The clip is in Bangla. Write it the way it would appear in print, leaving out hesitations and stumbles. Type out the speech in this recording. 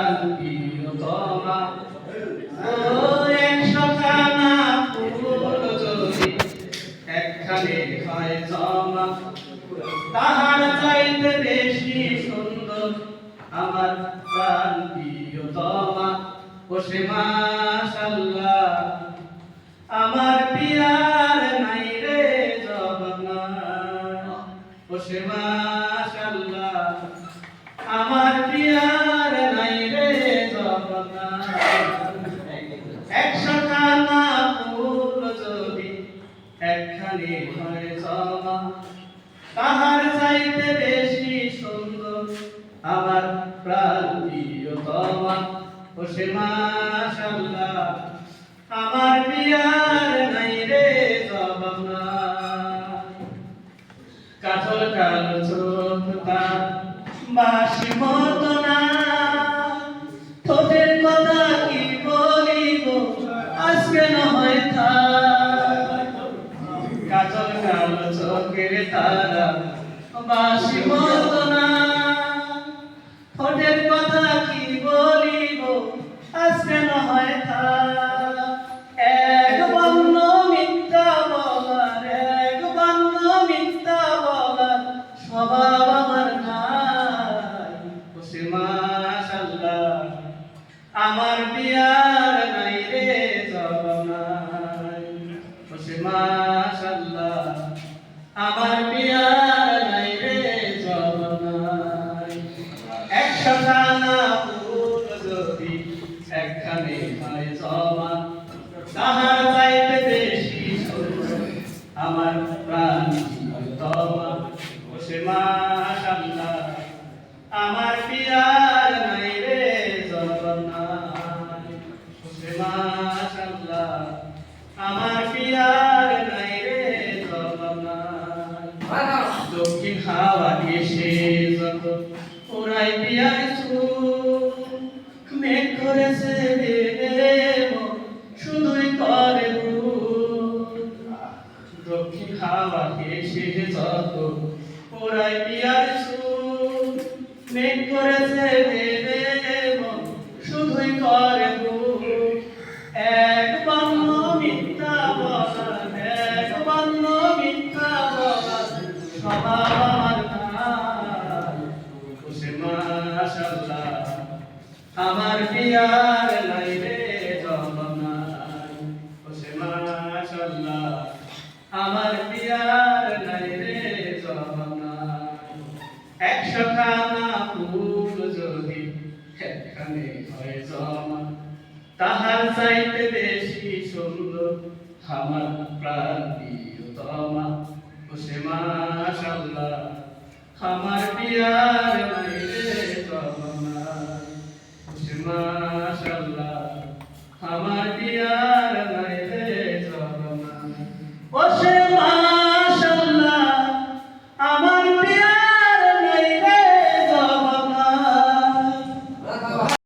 প্রাণ প্রিয়তমা ও একশখানা ফুল যদি একখানে হয় জমা তাহার চাইতে বেশি সুন্দর আমার প্রাণ প্রিয়তমা ও সে মাশাআল্লাহ আমার পিয়ার নাই রে জবানা ও সে মাশাআল্লাহ আমার পিয়ার নাই রে জবানা একশখানা ফুল যদি একখানে হয় জমা তাহার চাইতে বেশি সুন্দর আমার প্রাণ প্রিয়তমা ও সে মাশাআল্লাহ আমার পিয়ার নাই রে জবানা কাজল কালো চোখ তার বাঁশি মতো না ঠোঁটের কথা কি বলিব আজকে না হয় থাক কাজল কালো চোখের তারা বাঁশি মতো না ঠোঁটের কথা কি বলিব আজকে না হয় থাক এক বর্ণ মিথ্যা বলার এক বর্ণ মিথ্যা বলার স্বভাব আমার নাই ও সে মাশাআল্লাহ আমার পিয়ার নাই রে জবানাই ও সে মাশাআল্লাহ আমার পিয়ার নাই রে জবানাই একশখানা ফুল যদি একখানে হয় জমা তাহার চাইতে বেশি সুন্দর আমার প্রাণ প্রিয়তমা ও সে মাশাআল্লাহ আমার পিয়ার নাই রে জবানাই ও সে মাশাআল্লাহ আমার পিয়ার নাই রে জবানাই দক্ষিণ হাওয়া এসে যত ওরাই পিয়ার মেঘ করেছে শুধুই করে দক্ষিণ হাওয়া এসে যত ওরাই পিয়ার মেঘ করেছে শুধুই করে এক বর্ণ মিথ্যা বলার এক বর্ণ মিথ্যা বলার স্বভাব আমার ও সে মাশাআল্লাহ আমার পিয়ার নাই রে জবানাই ও সে মাশাআল্লাহ আমার পিয়ার নাই রে জবানাই একশখানা ফুল যদি একখানে হয় জমা তাহার চাইতে বেশি সুন্দর আমার প্রাণ প্রিয়তমা ও সে মাশাআল্লাহ আমার